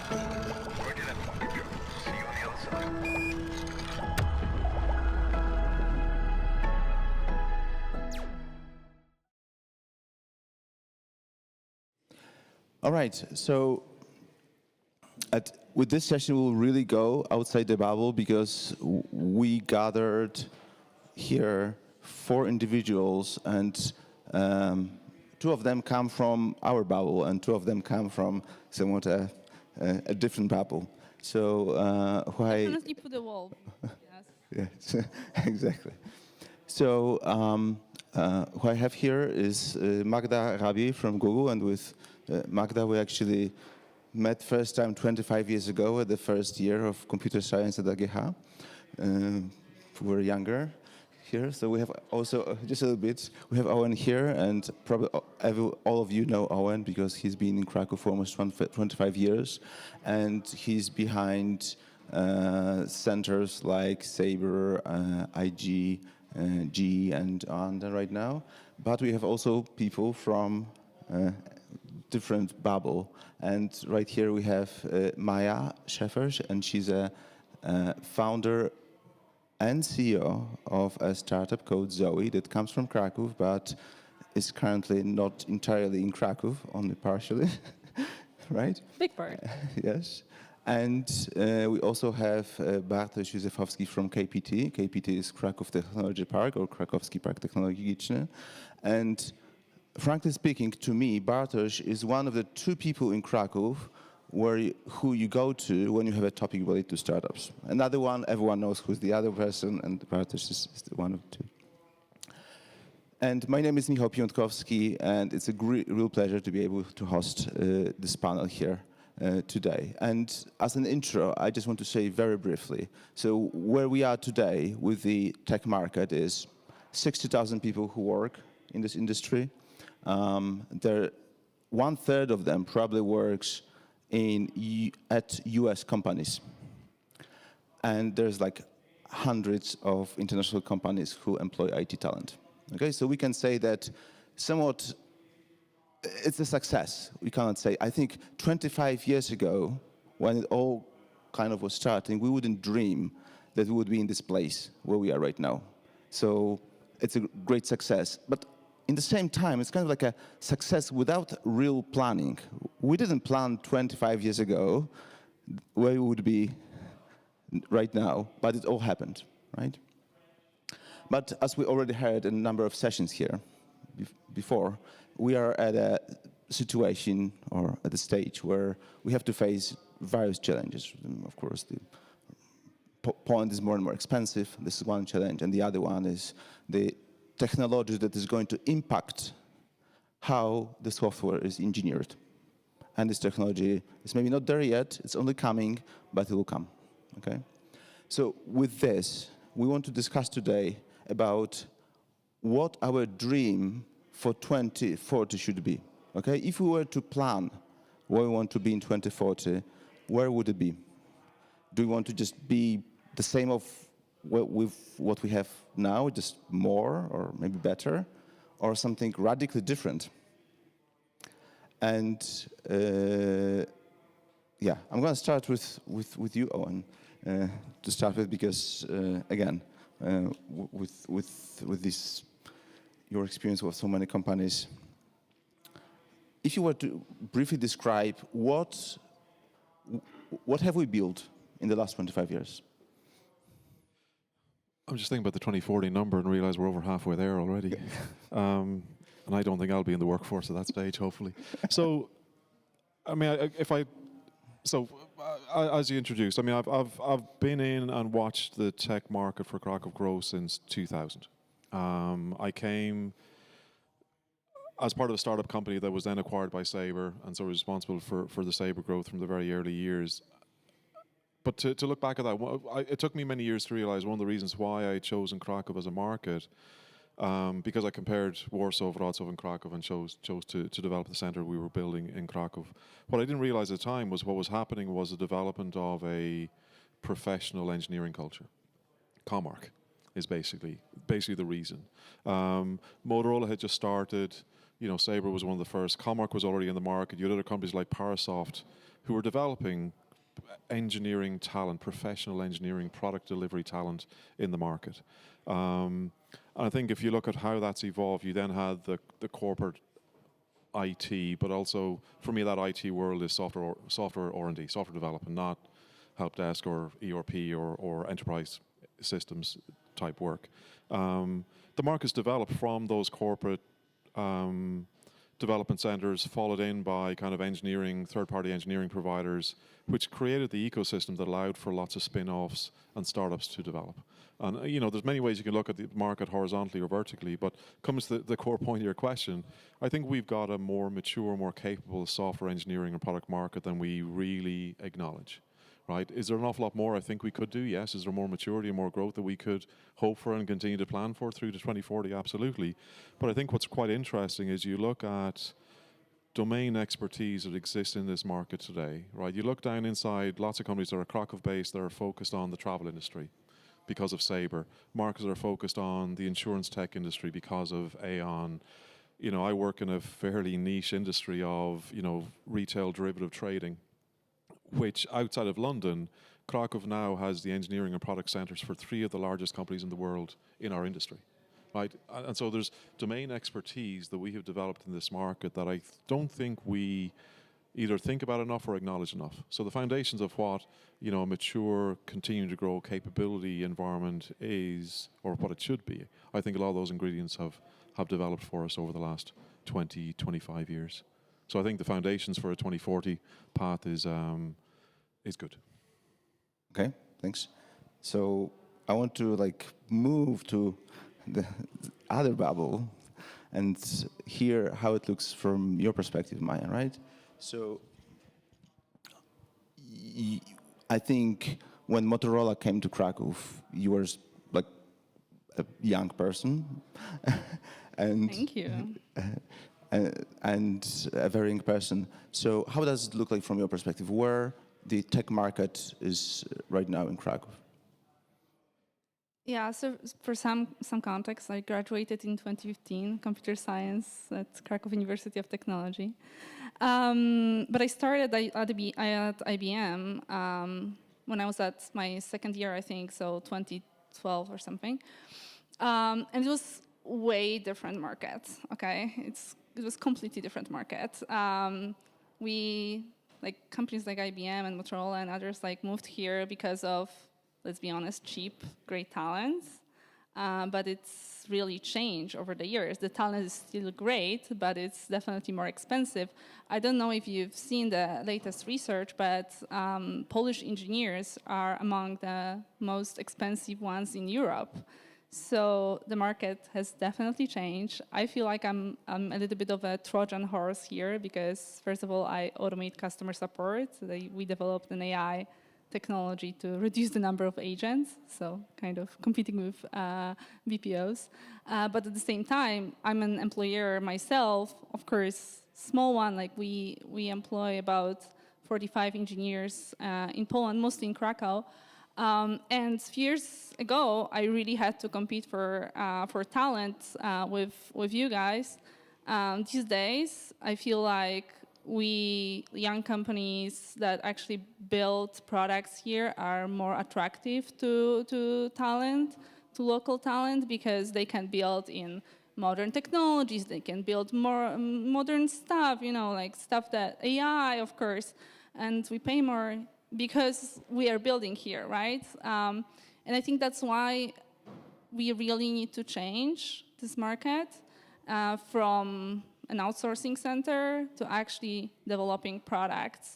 Roger that, Magda. See you on the other side. All right, so with this session, we'll really go outside the bubble because we gathered here 4 individuals, and two of them come from our bubble, and 2 of them come from somewhat a different bubble. So why? Definitely put a wall. Yes. Yes, exactly. So who I have here is Magda Rabiaj from Google, and with Magda we actually met first time 25 years ago at the first year of computer science at AGH. We were younger here, so we have also, just a little bit, we have Eoin here, and probably all of you know Eoin because he's been in Krakow for almost 25 years, and he's behind centers like Sabre, IG, G, and Oanda right now. But we have also people from different bubble, and right here we have Maja Schaefer, and she's a founder and CEO of a startup called Zowie that comes from Kraków, but is currently not entirely in Kraków, only partially, right? Big part. Yes. And we also have Bartek Jozefowski from KPT. KPT is Kraków Technology Park, or Krakowski Park Technologiczny. And frankly speaking, to me, Bartosz is one of the 2 people in Kraków who you go to when you have a topic related to startups. Another one, everyone knows who's the other person, and Bartosz is one of the 2. And my name is Michał Piątkowski, and it's a real pleasure to be able to host this panel here today. And as an intro, I just want to say very briefly, so where we are today with the tech market is 60,000 people who work in this industry. 1/3 of them probably works at US companies. And there's like hundreds of international companies who employ IT talent. Okay, so we can say that somewhat it's a success. We cannot say, I think 25 years ago, when it all kind of was starting, we wouldn't dream that we would be in this place where we are right now. So it's a great success. But in the same time, it's kind of like a success without real planning. We didn't plan 25 years ago where we would be right now, but it all happened, right? But as we already heard in a number of sessions here before, we are at a situation or at a stage where we have to face various challenges. Of course, the point is more and more expensive. This is one challenge, and the other one is the technology that is going to impact how the software is engineered. And this technology is maybe not there yet, it's only coming, but it will come, okay? So with this, we want to discuss today about what our dream for 2040 should be, okay? If we were to plan where we want to be in 2040, where would it be? Do we want to just be the same with what we have now, just more or maybe better, or something radically different? And yeah, I'm going to start with you, Eoin, to start with, because again, with this your experience with so many companies, if you were to briefly describe what have we built in the last 25 years? I'm just thinking about the 2040 number and realize we're over halfway there already. And I don't think I'll be in the workforce at that stage, hopefully. So, I mean, as you introduced, I mean, I've been in and watched the tech market for Krakow grow since 2000. I came as part of a startup company that was then acquired by Sabre, and so responsible for the Sabre growth from the very early years. But to look back at that, it took me many years to realize one of the reasons why I had chosen Krakow as a market, because I compared Warsaw, Wrocław, and Krakow, and chose to develop the center we were building in Krakow. What I didn't realize at the time was what was happening was the development of a professional engineering culture. Comarch is basically the reason. Motorola had just started. Sabre was one of the first. Comarch was already in the market. You had other companies like Parasoft who were developing engineering talent, professional engineering, product delivery talent in the market. And I think if you look at how that's evolved, you then had the corporate IT, but also for me that IT world is software R&D, software development, not help desk or ERP or enterprise systems type work. The market's developed from those corporate development centers, followed in by kind of engineering, third-party engineering providers, which created the ecosystem that allowed for lots of spin-offs and startups to develop. And there's many ways you can look at the market horizontally or vertically, but comes to the core point of your question, I think we've got a more mature, more capable software engineering and product market than we really acknowledge. Right? Is there an awful lot more I think we could do? Yes. Is there more maturity and more growth that we could hope for and continue to plan for through to 2040? Absolutely. But I think what's quite interesting is you look at domain expertise that exists in this market today, right? You look down inside lots of companies that are Krakow based that are focused on the travel industry because of Sabre. Markets that are focused on the insurance tech industry because of Eoin. I work in a fairly niche industry of, retail derivative trading, which outside of London, Krakow now has the engineering and product centers for 3 of the largest companies in the world in our industry, right? And so there's domain expertise that we have developed in this market that I don't think we either think about enough or acknowledge enough. So the foundations of what, a mature, continuing to grow capability environment is, or what it should be, I think a lot of those ingredients have developed for us over the last 20, 25 years. So I think the foundations for a 2040 path is good. Okay, thanks. So I want to move to the other bubble and hear how it looks from your perspective, Maja, right? So I think when Motorola came to Krakow, you were like a young person. And Thank you. And a very young person. So how does it look like from your perspective, where the tech market is right now in Krakow? Yeah, so for some context, I graduated in 2015, computer science at Krakow University of Technology. But I started at IBM when I was at my second year, I think, so 2012 or something. And it was way different market, okay? It was completely different market. We, companies like IBM and Motorola and others, moved here because of, let's be honest, cheap, great talents. But it's really changed over the years. The talent is still great, but it's definitely more expensive. I don't know if you've seen the latest research, but Polish engineers are among the most expensive ones in Europe. So the market has definitely changed. I feel like I'm a little bit of a Trojan horse here because, first of all, I automate customer support. We developed an AI technology to reduce the number of agents, so kind of competing with BPOs. But at the same time, I'm an employer myself, of course, small one. We employ about 45 engineers in Poland, mostly in Krakow. And a few years ago, I really had to compete for talent with you guys. These days, I feel like we young companies that actually build products here are more attractive to talent, to local talent, because they can build in modern technologies. They can build more modern stuff, stuff that AI, of course, and we pay more because we are building here, right? And I think that's why we really need to change this market from an outsourcing center to actually developing products.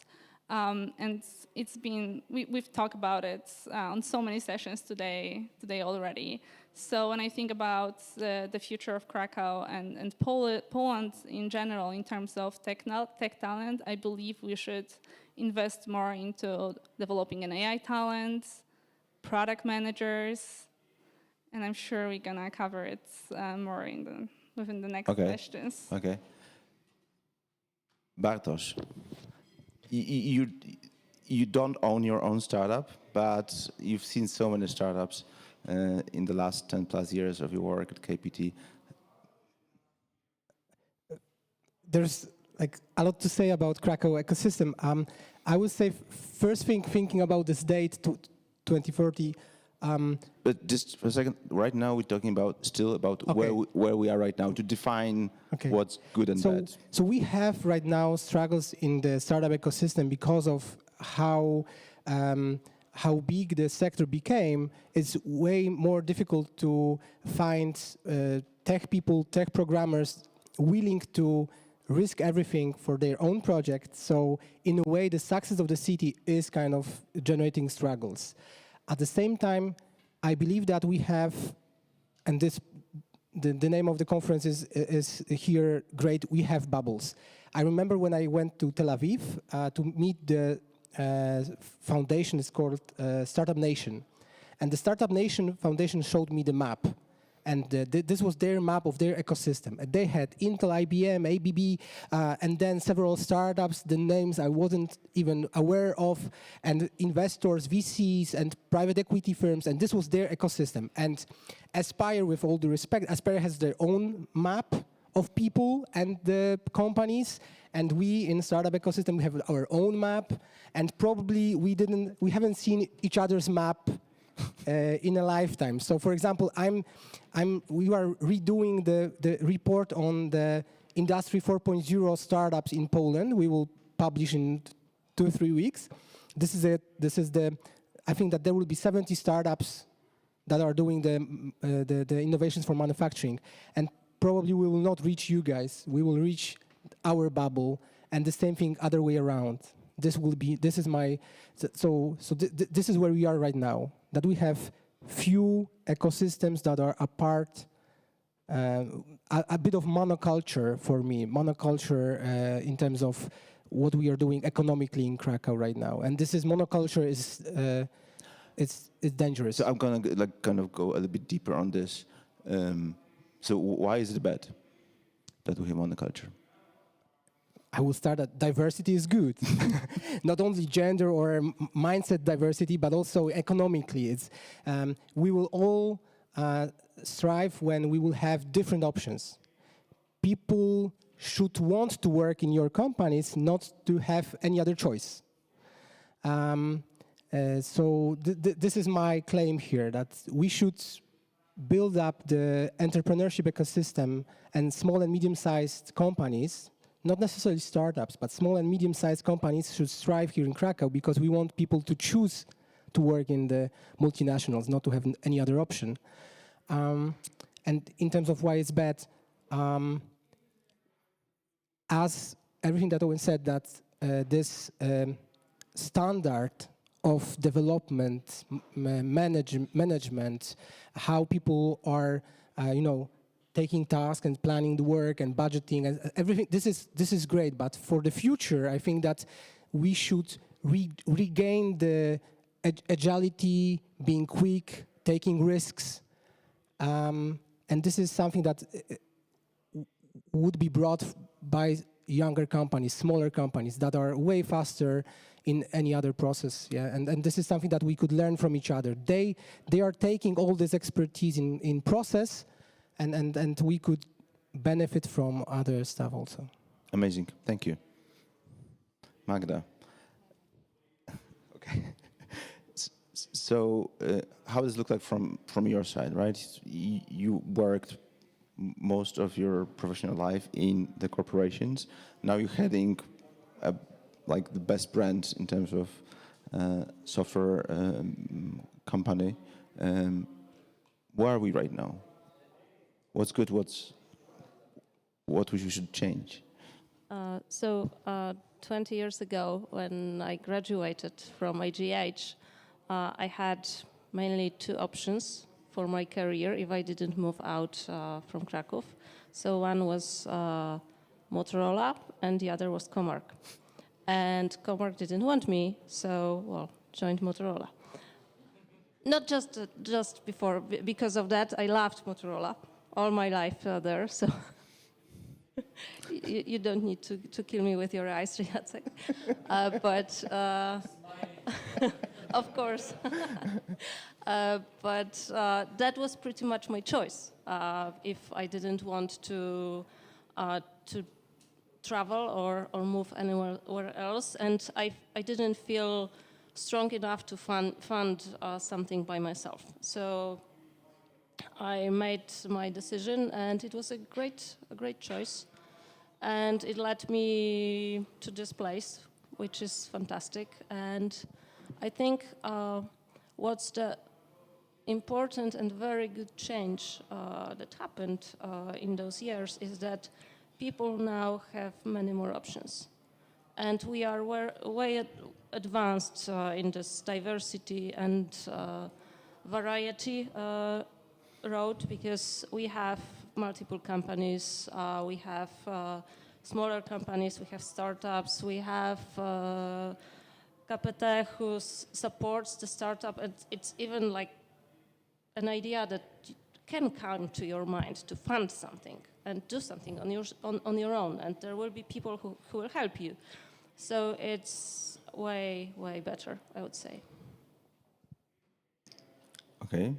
And it's been, we've talked about it on so many sessions today already. So when I think about the future of Krakow and Poland in general in terms of tech talent, I believe we should invest more into developing an AI talent, product managers, and I'm sure we're gonna cover it more within the next questions. Okay. Bartosz, you don't own your own startup, but you've seen so many startups in the last 10 plus years of your work at KPT. there's like a lot to say about Krakow ecosystem. I would say first thing, thinking about this date, 2040. But just for a second, right now we're talking about Okay. where we are right now to define Okay. what's good and bad. So we have right now struggles in the startup ecosystem because of how big the sector became. It's way more difficult to find tech people, tech programmers willing to risk everything for their own project. So in a way, the success of the city is kind of generating struggles. At the same time, I believe that we have, and the name of the conference is here great, we have bubbles. I remember when I went to Tel Aviv to meet the foundation, it's called Startup Nation. And the Startup Nation Foundation showed me the map. And this was their map of their ecosystem. And they had Intel, IBM, ABB, and then several startups, the names I wasn't even aware of, and investors, VCs, and private equity firms, and this was their ecosystem. And Aspire, with all due respect, Aspire has their own map of people and the companies, and we in startup ecosystem, we have our own map, and probably we haven't seen each other's map in a lifetime. So, for example, we are redoing the report on the Industry 4.0 startups in Poland. We will publish in 2 or 3 weeks. This is I think that there will be 70 startups that are doing the innovations for manufacturing, and probably we will not reach you guys. We will reach our bubble, and the same thing other way around. This is where we are right now, that we have few ecosystems that are apart, a bit of monoculture for me, in terms of what we are doing economically in Krakow right now. And this is monoculture it's dangerous. So I'm gonna kind of go a little bit deeper on this. So why is it bad that we have monoculture? I will start that diversity is good. Not only gender or mindset diversity, but also economically. We will all strive when we will have different options. People should want to work in your companies, not to have any other choice. This is my claim here, that we should build up the entrepreneurship ecosystem, and small and medium-sized companies, not necessarily startups, but small and medium-sized companies should strive here in Krakow, because we want people to choose to work in the multinationals, not to have any other option. And in terms of why it's bad, as everything that Owen said, that this standard of development, management, how people are, taking tasks and planning the work and budgeting and everything. This is great, but for the future, I think that we should regain the agility, being quick, taking risks, and this is something that would be brought by younger companies, smaller companies that are way faster in any other process. Yeah, and this is something that we could learn from each other. They are taking all this expertise in process. And we could benefit from other stuff also. Amazing, thank you. Magda. Okay. So how does it look like from your side, right? You worked most of your professional life in the corporations. Now you're heading like the best brand in terms of software company. Where are we right now? What's good? What we should change? 20 years ago, when I graduated from IGH, I had mainly 2 options for my career if I didn't move out from Kraków. So one was Motorola, and the other was Comarch. And Comarch didn't want me, so joined Motorola. Not just before, because of that, I loved Motorola all my life there, so you don't need to kill me with your eyes, Jacek. But of course. But that was pretty much my choice. If I didn't want to travel or move anywhere else, and I didn't feel strong enough to fund something by myself. So I made my decision, and it was a great choice, and it led me to this place, which is fantastic. And I think what's the important and very good change that happened in those years is that people now have many more options. And we are way advanced in this diversity and variety road, because we have multiple companies, we have smaller companies, we have startups, we have KPT who supports the startup, and it's even like an idea that can come to your mind to fund something and do something on your own, and there will be people who will help you. So it's way better, I would say. Okay,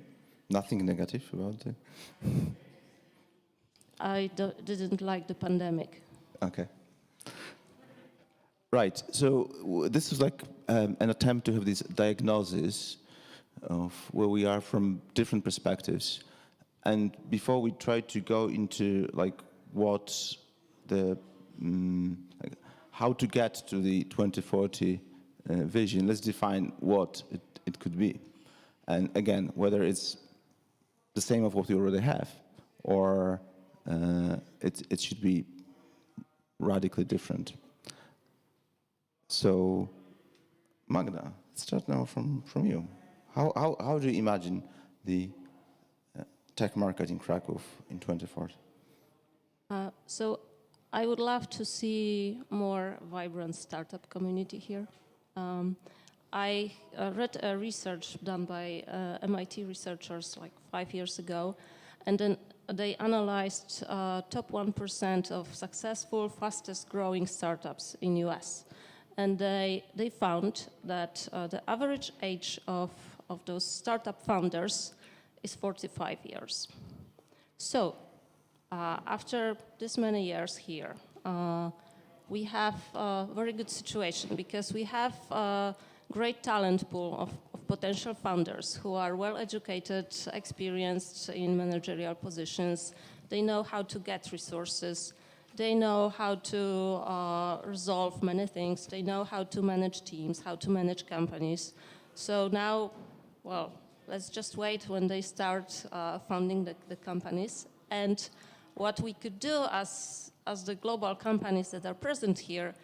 nothing negative about it. I didn't like the pandemic. Okay. Right. So this was like an attempt to have this diagnosis of where we are from different perspectives. And before we try to go into like what the like how to get to the 2040 vision, let's define what it could be. And again, whether it's the same of what we already have, or it should be radically different. So, Magda, let's start now from you. How do you imagine the tech market in Kraków in 2040? So I would love to see more vibrant startup community here. I read a research done by MIT researchers like 5 years ago, and then they analyzed top 1% of successful, fastest growing startups in US. And they found that the average age of those startup founders is 45 years. So after this many years here, we have a very good situation, because we have a great talent pool of potential founders who are well educated, experienced in managerial positions. They know how to get resources. They know how to resolve many things. They know how to manage teams, how to manage companies. So now, well, let's just wait when they start founding the companies. And what we could do as the global companies that are present here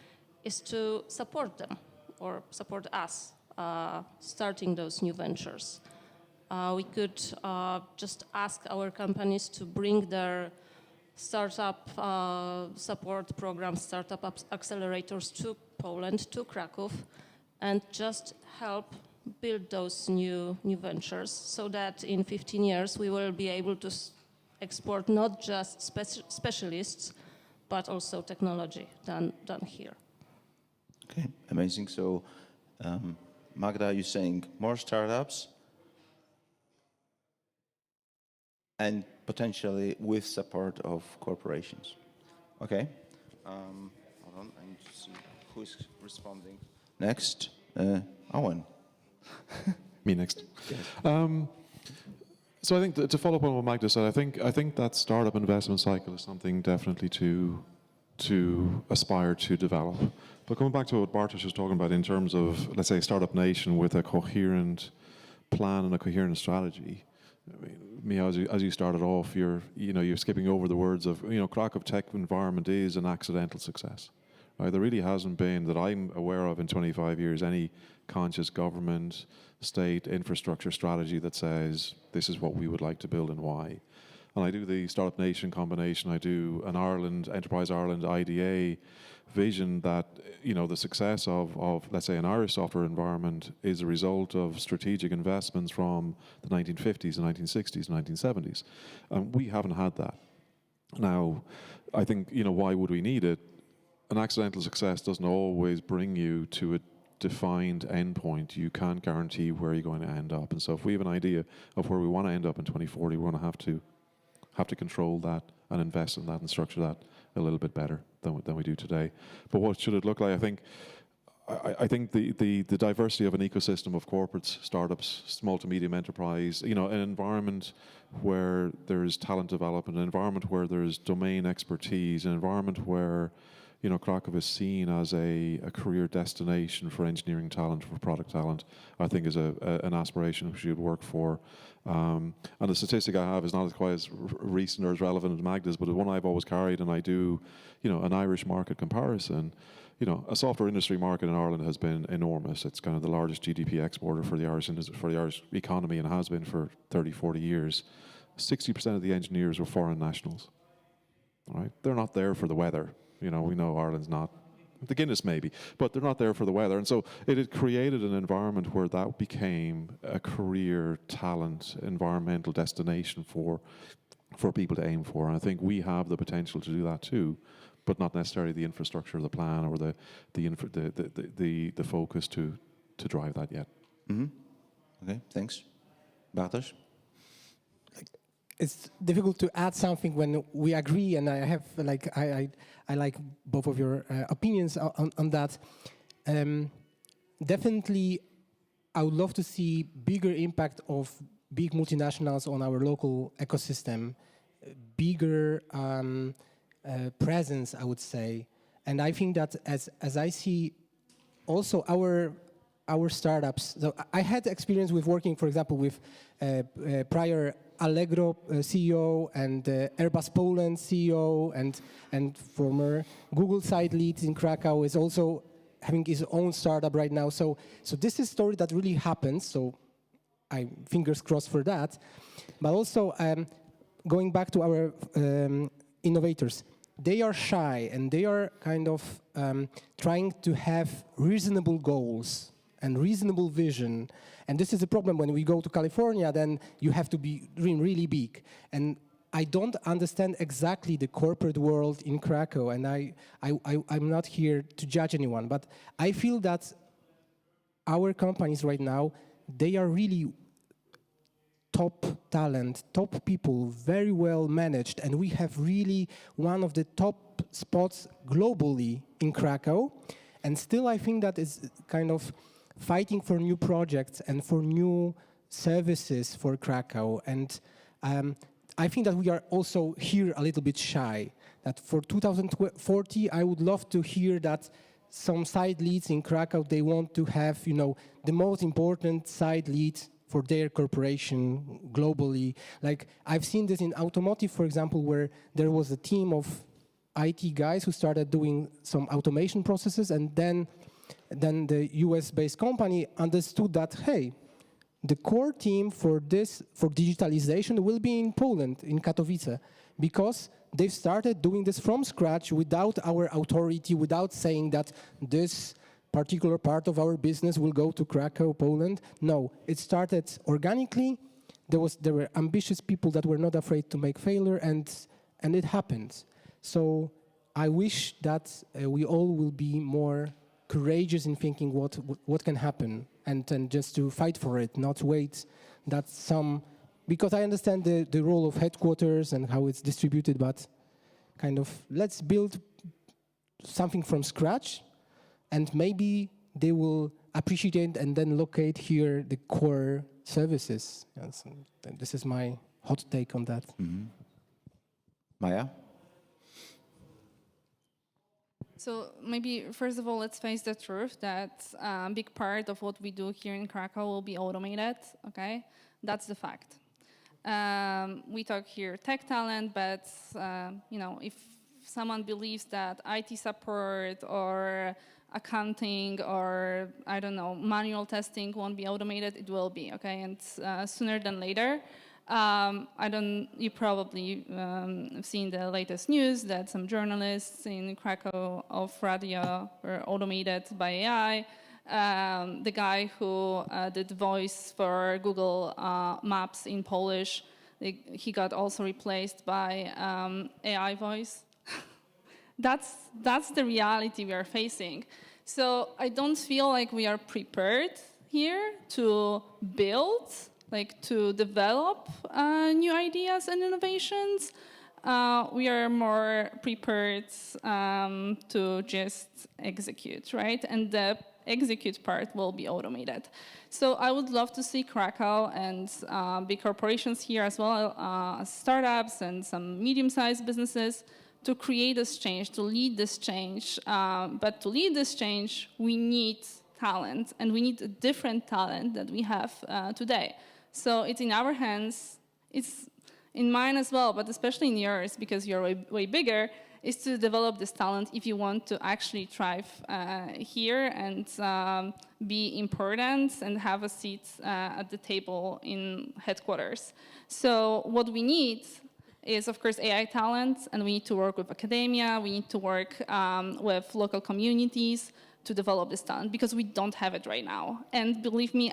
is to support them, or support us starting those new ventures. We could just ask our companies to bring their startup support programs, startup accelerators to Poland, to Kraków, and just help build those new ventures, so that in 15 years we will be able to export not just specialists, but also technology done here. Okay, amazing. So, Magda, you're saying more startups and potentially with support of corporations. Okay. Hold on, I need to see who is responding. Next, Eoin. Me next. Yes. So I think to follow up on what Magda said, I think that startup investment cycle is something definitely to aspire to develop. But coming back to what Bartek was talking about in terms of, let's say, Startup Nation with a coherent plan and a coherent strategy. I mean, Michał, as you started off, you're skipping over the words of, Krakow tech environment is an accidental success. Right? There really hasn't been, that I'm aware of in 25 years, any conscious government, state, infrastructure strategy that says this is what we would like to build and why. And I do the Startup Nation combination, I do an Enterprise Ireland IDA vision that, the success of, let's say, an Irish software environment is a result of strategic investments from the 1950s, the 1960s, 1970s. We haven't had that. Now, I think, why would we need it? An accidental success doesn't always bring you to a defined endpoint. You can't guarantee where you're going to end up. And so if we have an idea of where we want to end up in 2040, we're going to have to control that and invest in that and structure that a little bit better than we do today. But what should it look like? I think the diversity of an ecosystem of corporates, startups, small to medium enterprise, an environment where there is talent development, an environment where there is domain expertise, an environment where Krakow is seen as a career destination for engineering talent, for product talent, I think is an aspiration we should work for. And the statistic I have is not quite as recent or as relevant as Magda's, but the one I've always carried, and I do, an Irish market comparison. A software industry market in Ireland has been enormous. It's kind of the largest GDP exporter for the Irish economy, and has been for 30, 40 years. 60% of the engineers were foreign nationals. All right, they're not there for the weather. We know Ireland's not. The Guinness maybe, but they're not there for the weather. And so it had created an environment where that became a career, talent, environmental destination for people to aim for. And I think we have the potential to do that too, but not necessarily the infrastructure, the plan, or the focus to drive that yet. Mm-hmm. Okay, thanks. Bartosz? It's difficult to add something when we agree, and I have I like both of your opinions on that. Definitely, I would love to see bigger impact of big multinationals on our local ecosystem, bigger presence, I would say. And I think that as I see also our startups, so I had experience with working, for example, with prior Allegro CEO and Airbus Poland CEO and former Google site lead in Krakow is also having his own startup right now. So this is a story that really happens. So I fingers crossed for that. But also going back to our innovators, they are shy and they are kind of trying to have reasonable goals and reasonable vision. And this is a problem when we go to California, then you have to be dream really big. And I don't understand exactly the corporate world in Krakow, and I'm not here to judge anyone, but I feel that our companies right now, they are really top talent, top people, very well managed, and we have really one of the top spots globally in Krakow. And still I think that is kind of fighting for new projects and for new services for Krakow. And I think that we are also here a little bit shy. That for 2040, I would love to hear that some side leads in Krakow, they want to have, the most important side lead for their corporation globally. Like I've seen this in automotive, for example, where there was a team of IT guys who started doing some automation processes, and then the US-based company understood that, hey, the core team for digitalization will be in Poland, in Katowice, because they've started doing this from scratch without our authority, without saying that this particular part of our business will go to Krakow, Poland. No, it started organically. There were ambitious people that were not afraid to make failure, and it happened. So I wish that we all will be more courageous in thinking what can happen, and just to fight for it, not wait that because I understand the role of headquarters and how it's distributed, but kind of let's build something from scratch, and maybe they will appreciate it and then locate here the core services. Yes, this is my hot take on that. Mm-hmm. Maja? So maybe, first of all, let's face the truth that a big part of what we do here in Krakow will be automated, okay? That's the fact. We talk here tech talent, but, if someone believes that IT support or accounting or, I don't know, manual testing won't be automated, it will be, okay? And sooner than later. You probably have seen the latest news that some journalists in Krakow of radio were automated by AI. The guy who did voice for Google Maps in Polish, he got also replaced by AI voice. That's the reality we are facing. So I don't feel like we are prepared here to build, to develop new ideas and innovations. we are more prepared to just execute, right? And the execute part will be automated. So I would love to see Krakow and big corporations here as well, startups and some medium-sized businesses to create this change, to lead this change. But to lead this change, we need talent, and we need a different talent that we have today. So it's in our hands, it's in mine as well, but especially in yours, because you're way bigger, is to develop this talent if you want to actually thrive here and be important and have a seat at the table in headquarters. So what we need is, of course, AI talent, and we need to work with academia, we need to work with local communities to develop this talent, because we don't have it right now. And believe me,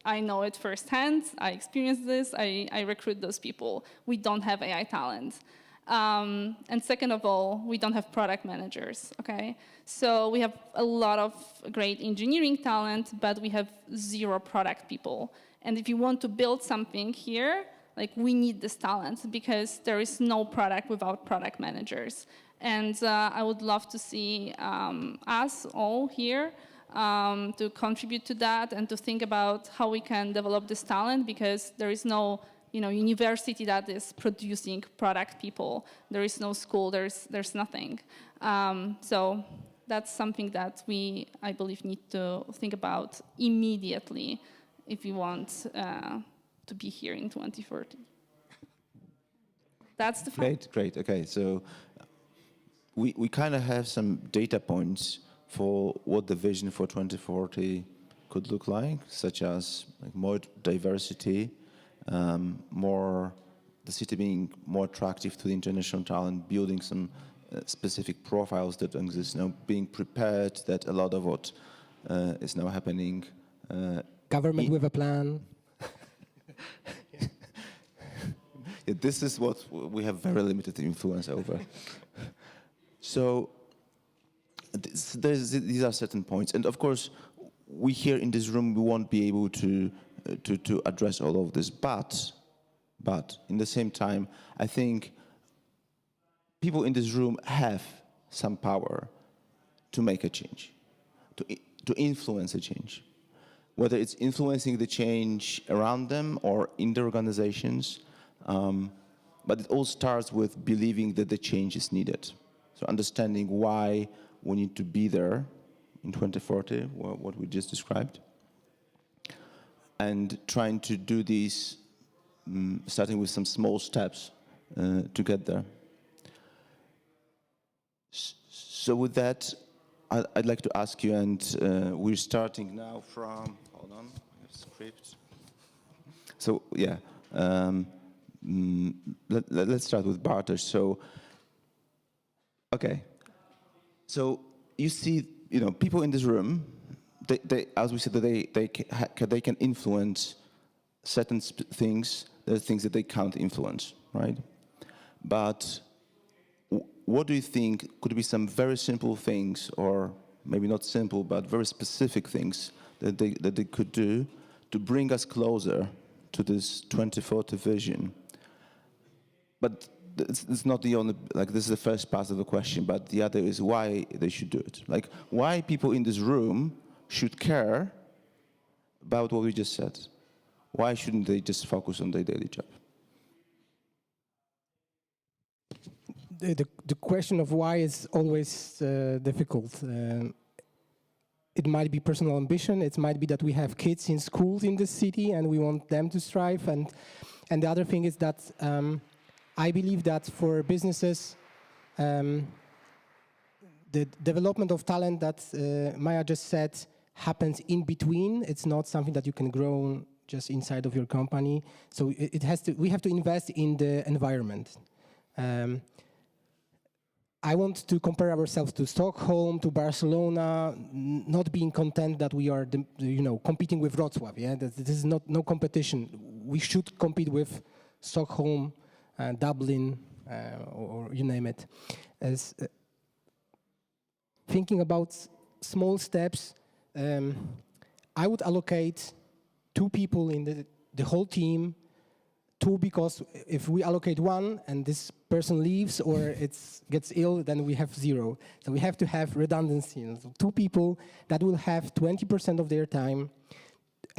I know it firsthand. I experienced this. I recruit those people. We don't have AI talent. And second of all, we don't have product managers, okay? So we have a lot of great engineering talent, but we have zero product people. And if you want to build something here, like, we need this talent, because there is no product without product managers. And I would love to see us all here to contribute to that and to think about how we can develop this talent, because there is no university that is producing product people. There is no school, there's nothing. So that's something that we, I believe, need to think about immediately if we want to be here in 2040. That's the fact. Great. Okay, so we kind of have some data points for what the vision for 2040 could look like, such as more diversity, the city being more attractive to the international talent, building some specific profiles that exist now, being prepared that a lot of what is now happening. Government with a plan. Yeah, this is what we have very limited influence over. So these are certain points, and of course, we here in this room, we won't be able to address all of this, but in the same time, I think people in this room have some power to make a change, to influence a change, whether it's influencing the change around them or in their organizations, but it all starts with believing that the change is needed. So understanding why we need to be there in 2040, what we just described, and trying to do these, starting with some small steps to get there. So with that, I'd like to ask you, and we're starting now from, hold on, I have script. So yeah, let's start with Bartek. So, okay. So you see, people in this room, they as we said, they can influence certain things. There are things that they can't influence, right? But what do you think could be some very simple things, or maybe not simple, but very specific things that they could do to bring us closer to this 2040 vision? But it's not the only, this is the first part of the question, but the other is why they should do it. Why people in this room should care about what we just said. Why shouldn't they just focus on their daily job? The question of why is always difficult. It might be personal ambition. It might be that we have kids in schools in the city and we want them to strive. And the other thing is that I believe that for businesses, the development of talent that Maja just said happens in between. It's not something that you can grow just inside of your company. So we have to invest in the environment. I want to compare ourselves to Stockholm, to Barcelona, not being content that we are, competing with Wrocław. Yeah, this is no competition. We should compete with Stockholm, Dublin, or you name it. As thinking about small steps, I would allocate 2 people in the whole team. 2, because if we allocate 1 and this person leaves or it gets ill, then we have 0. So we have to have redundancy. So 2 people that will have 20% of their time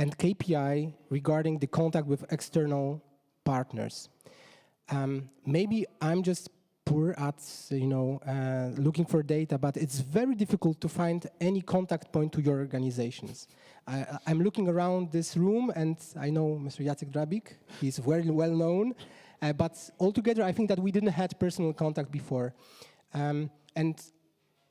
and KPI regarding the contact with external partners. Maybe I'm just poor at looking for data, but it's very difficult to find any contact point to your organizations. I'm looking around this room, and I know Mr. Jacek Drabik. He's very well known, but altogether, I think that we didn't have personal contact before. And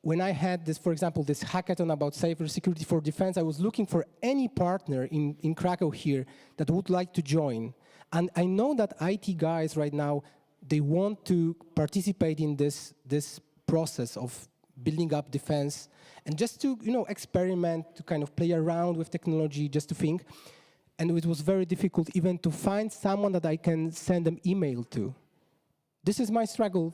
when I had this, for example, this hackathon about cybersecurity for defense, I was looking for any partner in Krakow here that would like to join. And I know that IT guys right now, they want to participate in this process of building up defense and just to experiment, to kind of play around with technology, just to think. And it was very difficult even to find someone that I can send an email to. This is my struggle,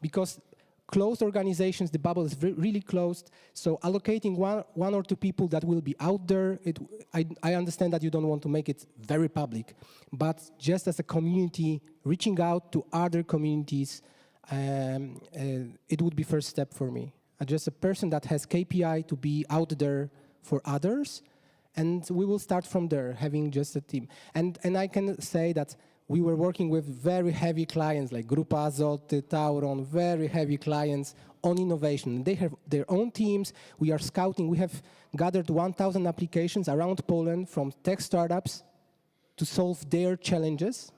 because closed organizations, the bubble is really closed. So allocating one or 2 people that will be out there, I understand that you don't want to make it very public, but just as a community, reaching out to other communities, it would be first step for me. Just a person that has KPI to be out there for others, and we will start from there, having just a team. And I can say that we were working with very heavy clients like Grupa Azoty, Tauron, very heavy clients on innovation. They have their own teams. We are scouting. We have gathered 1,000 applications around Poland from tech startups to solve their challenges.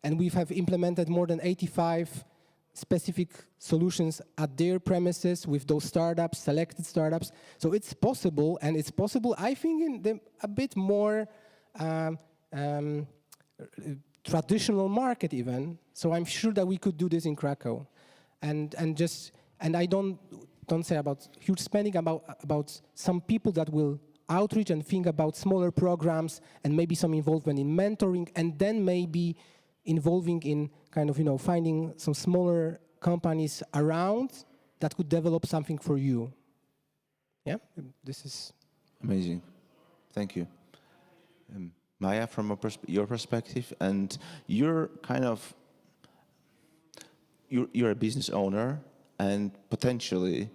And we have implemented more than 85 specific solutions at their premises with those startups, selected startups. So it's possible, and it's possible, I think, in a bit more traditional market even. So I'm sure that we could do this in Krakow. And I don't say about huge spending, about some people that will outreach and think about smaller programs and maybe some involvement in mentoring, and then maybe involving in kind of, finding some smaller companies around that could develop something for you. Yeah, this is amazing. Thank you. Maja, from your perspective, and you're a business owner, and potentially,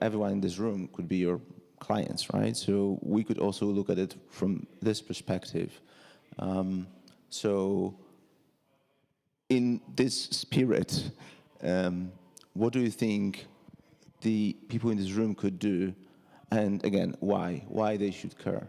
everyone in this room could be your clients, right? So we could also look at it from this perspective. So in this spirit, what do you think the people in this room could do? And again, why they should care?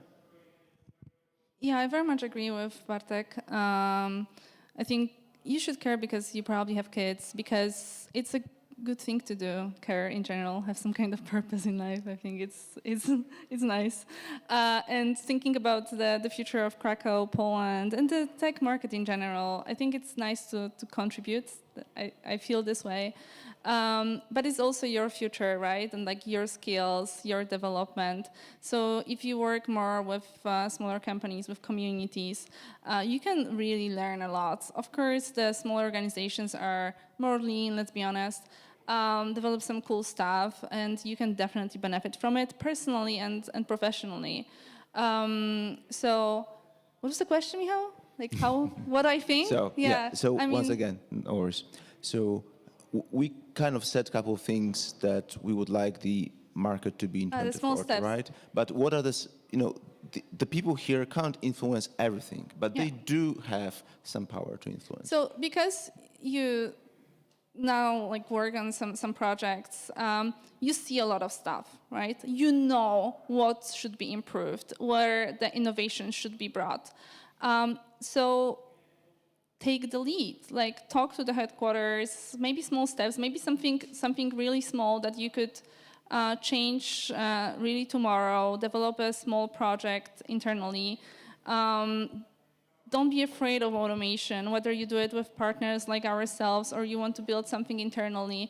Yeah, I very much agree with Bartek. I think you should care because you probably have kids, because it's a good thing to do, care in general, have some kind of purpose in life. I think it's nice. And thinking about the future of Krakow, Poland, and the tech market in general, I think it's nice to contribute. I feel this way. But it's also your future, right? And your skills, your development. So if you work more with smaller companies, with communities, you can really learn a lot. Of course, the smaller organizations are more lean, let's be honest, develop some cool stuff, and you can definitely benefit from it personally and professionally. So what was the question, Michał? What I think? So once again, no worries. So we kind of said a couple of things that we would like the market to be in 2040, right? But what are the people here can't influence everything, but they do have some power to influence. So because you now work on some projects, you see a lot of stuff, right? You know what should be improved, where the innovation should be brought. So take the lead, talk to the headquarters, maybe small steps, maybe something really small that you could change really tomorrow, develop a small project internally. Don't be afraid of automation, whether you do it with partners like ourselves or you want to build something internally.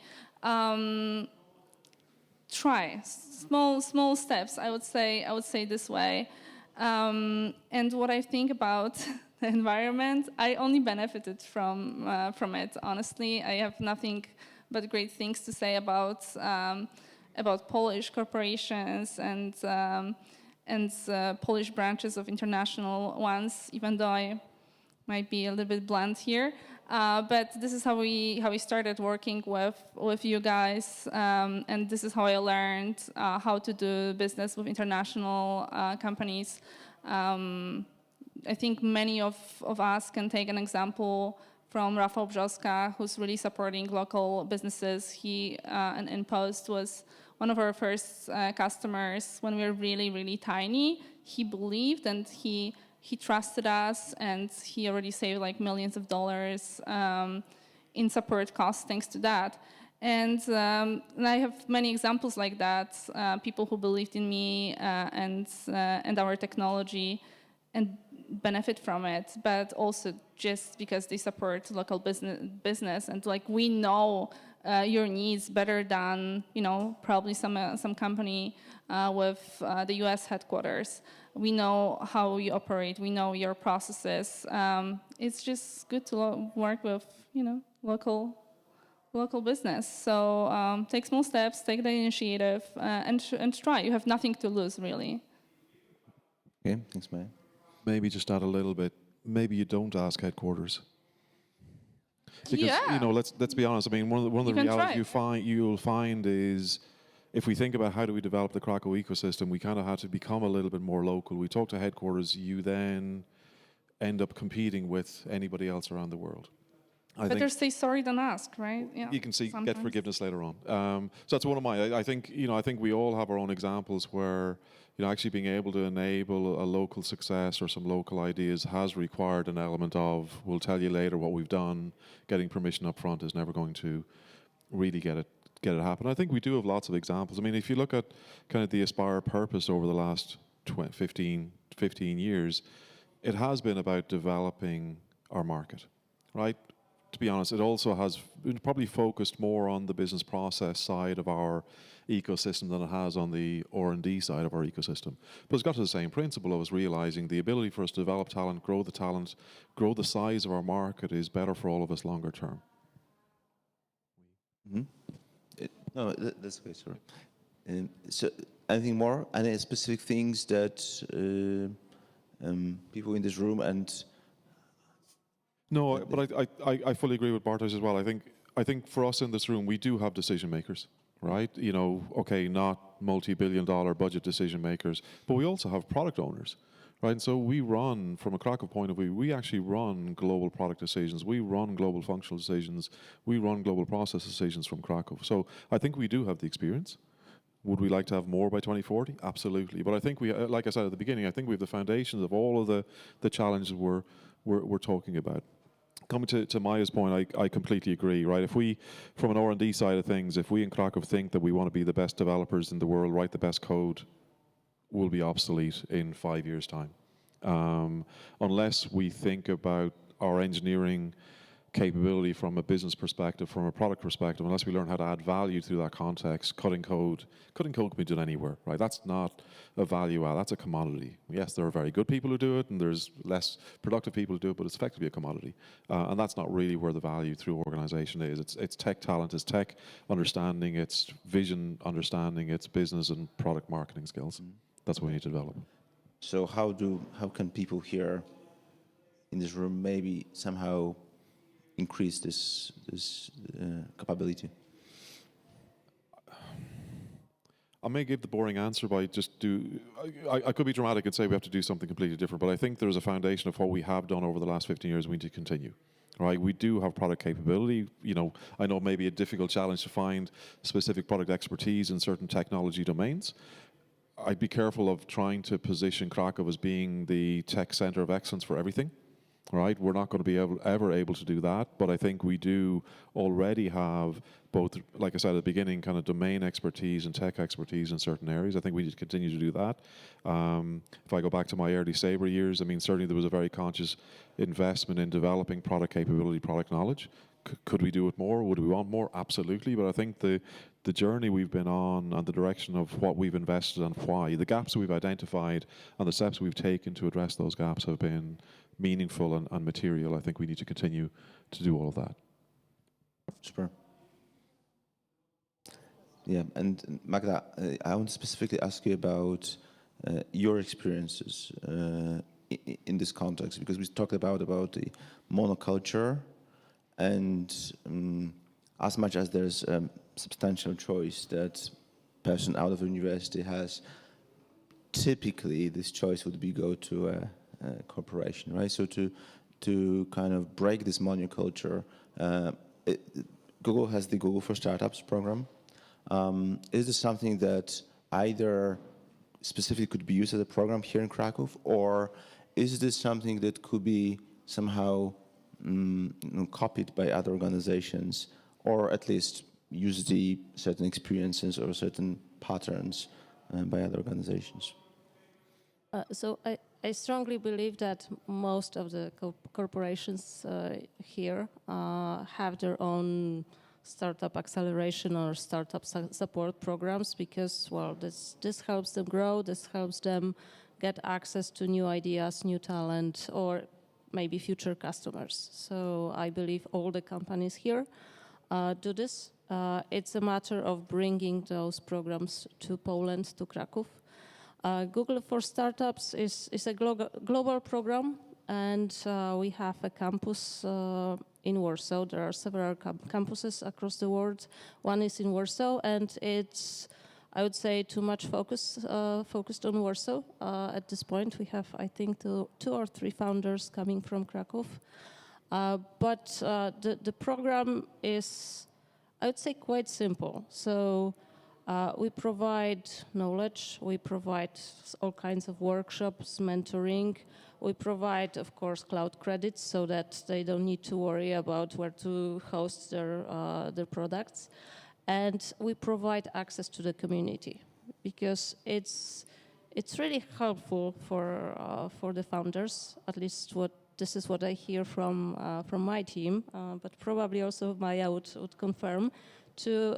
Try small steps. I would say this way. And what I think about the environment, I only benefited from it. Honestly, I have nothing but great things to say about Polish corporations and Polish branches of international ones, even though I might be a little bit blunt here. But this is how we started working with you guys, and this is how I learned how to do business with international companies. I think many of us can take an example from Rafał Brzoska, who's really supporting local businesses. He in Post was one of our first customers when we were really, really tiny. He believed and he trusted us, and he already saved like millions of dollars in support costs thanks to that. And I have many examples like that, people who believed in me and our technology and benefit from it, but also just because they support local business and like we know your needs better than probably some company with the U.S. headquarters. We know how you operate. We know your processes. It's just good to work with local business. So take small steps, take the initiative, and try. You have nothing to lose, really. Okay, thanks, Maya. Maybe just add a little bit. Maybe you don't ask headquarters. Because, let's be honest. I mean, one of the realities you'll find is, if we think about how do we develop the Krakow ecosystem, we kind of had to become a little bit more local. We talk to headquarters, you then end up competing with anybody else around the world. Better say sorry than ask, right? Yeah. You can get forgiveness later on. So that's one of my. I think we all have our own examples where actually being able to enable a local success or some local ideas has required an element of, we'll tell you later what we've done. Getting permission up front is never going to really get it happen. I think we do have lots of examples. I mean, if you look at kind of the Aspire purpose over the last 15 years, it has been about developing our market, right? To be honest, it also has probably focused more on the business process side of our ecosystem than it has on the R&D side of our ecosystem. But it's got to the same principle of us realizing the ability for us to develop talent, grow the size of our market is better for all of us longer term. Mm-hmm. No, that's okay, sorry. So anything more? Any specific things that people in this room and... No, but I fully agree with Bartek as well. I think for us in this room, we do have decision makers, right? Okay, not multi-billion-dollar budget decision makers, but we also have product owners, right? And so we run, from a Krakow point of view, we actually run global product decisions. We run global functional decisions. We run global process decisions from Krakow. So I think we do have the experience. Would we like to have more by 2040? Absolutely. But I think we, like I said at the beginning, I think we have the foundations of all of the challenges we're talking about. Coming to Maya's point, I completely agree, right? If we, from an R&D side of things, if we in Krakow think that we want to be the best developers in the world, write the best code, we'll be obsolete in 5 years' time. Unless we think about our engineering capability from a business perspective, from a product perspective, unless we learn how to add value through that context, cutting code can be done anywhere, right? That's not a value add, that's a commodity. Yes, there are very good people who do it, and there's less productive people who do it, but it's effectively a commodity. And that's not really where the value through organization is. It's tech talent, it's tech understanding, it's vision understanding, it's business and product marketing skills. That's what we need to develop. So how can people here in this room maybe somehow increase this capability? I may give the boring answer by I could be dramatic and say we have to do something completely different, but I think there's a foundation of what we have done over the last 15 years we need to continue. Right, we do have product capability. I know it may be a difficult challenge to find specific product expertise in certain technology domains. I'd be careful of trying to position Krakow as being the tech center of excellence for everything. Right, we're not going to be ever able to do that, but I think we do already have both, like I said at the beginning, kind of domain expertise and tech expertise in certain areas. I think we need to continue to do that. If I go back to my early Sabre years, I mean, certainly there was a very conscious investment in developing product capability, product knowledge. Could we do it more? Would we want more? Absolutely. But I think the journey we've been on and the direction of what we've invested and why, the gaps we've identified and the steps we've taken to address those gaps have been meaningful and material. I think we need to continue to do all of that. Super. Yeah, and Magda, I want to specifically ask you about your experiences in this context, because we talked about the monoculture and as much as there's a substantial choice that person out of university has, typically this choice would be go to a corporation, right? So to kind of break this monoculture, Google has the Google for Startups program. Is this something that either specifically could be used as a program here in Krakow, or is this something that could be somehow copied by other organizations, or at least use the certain experiences or certain patterns by other organizations? So I strongly believe that most of the corporations here have their own startup acceleration or startup support programs, because, well, this helps them grow, this helps them get access to new ideas, new talent, or maybe future customers. So I believe all the companies here do this. It's a matter of bringing those programs to Poland, to Kraków. Google for Startups is a global program, and we have a campus in Warsaw. There are several campuses across the world. One is in Warsaw, and it's, I would say, too much focused on Warsaw. At this point, we have, I think, two or three founders coming from Kraków. But the program is, I would say, quite simple. So we provide knowledge, we provide all kinds of workshops, mentoring. We provide, of course, cloud credits so that they don't need to worry about where to host their products. And we provide access to the community, because it's really helpful for the founders. At least this is what I hear from my team, but probably also Maja would confirm, to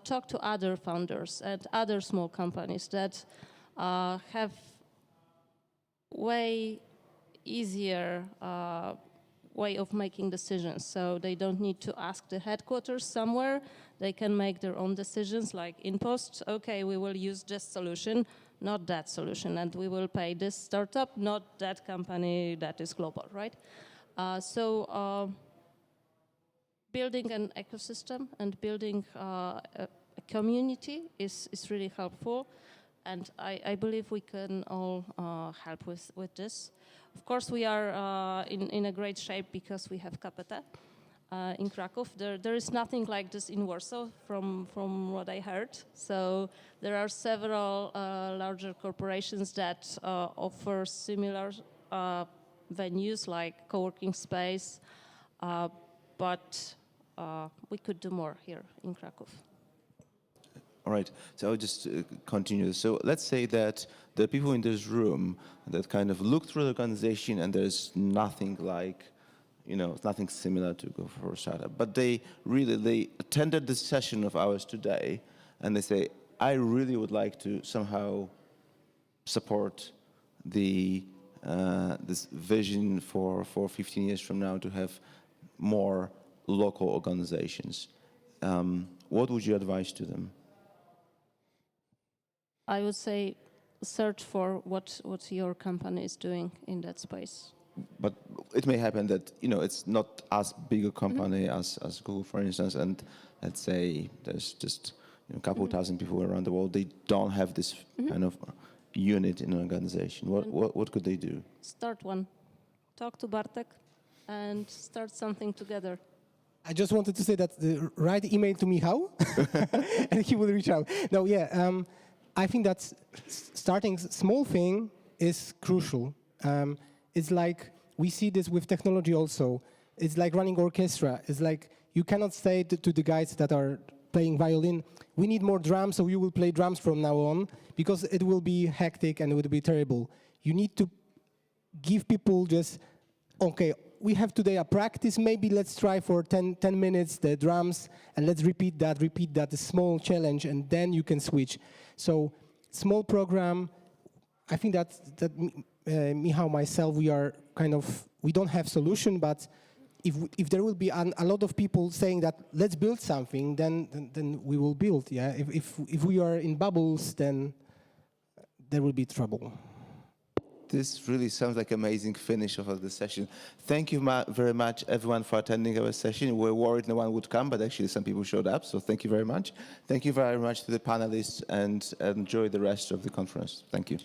talk to other founders and other small companies that have way easier way of making decisions. So they don't need to ask the headquarters somewhere. They can make their own decisions, like in post, okay, we will use this solution, not that solution, and we will pay this startup, not that company that is global, right? So building an ecosystem and building a community is really helpful, and I believe we can all help with this. Of course, we are in a great shape because we have KPT in Kraków. There is nothing like this in Warsaw, from what I heard. So there are several larger corporations that offer similar venues like co-working space, but we could do more here in Kraków. All right, so I'll just continue. So let's say that the people in this room that kind of look through the organization and there's nothing like, nothing similar to Go for a Startup, but they attended this session of ours today, and they say, I really would like to somehow support the this vision for 15 years from now to have more local organizations. What would you advise to them? I would say search for what your company is doing in that space. But it may happen that, it's not as big a company as Google, for instance, and let's say there's just a couple thousand people around the world. They don't have this kind of unit in an organization. What could they do? Start one. Talk to Bartek and start something together. I just wanted to say that write email to Michał and he will reach out. No, yeah. I think that starting small thing is crucial. It's like we see this with technology also. It's like running orchestra. It's like you cannot say to the guys that are playing violin, we need more drums, so you will play drums from now on, because it will be hectic and it will be terrible. You need to give people just, okay, we have today a practice, maybe let's try for 10 minutes the drums, and let's repeat that, a small challenge, and then you can switch. So small program, I think that Michał, myself, we don't have solution, but if there will be a lot of people saying that let's build something, then we will build. Yeah. If we are in bubbles, then there will be trouble. This really sounds like amazing finish of the session. Thank you very much, everyone, for attending our session. We were worried no one would come, but actually some people showed up, so thank you very much. Thank you very much to the panelists, and enjoy the rest of the conference. Thank you.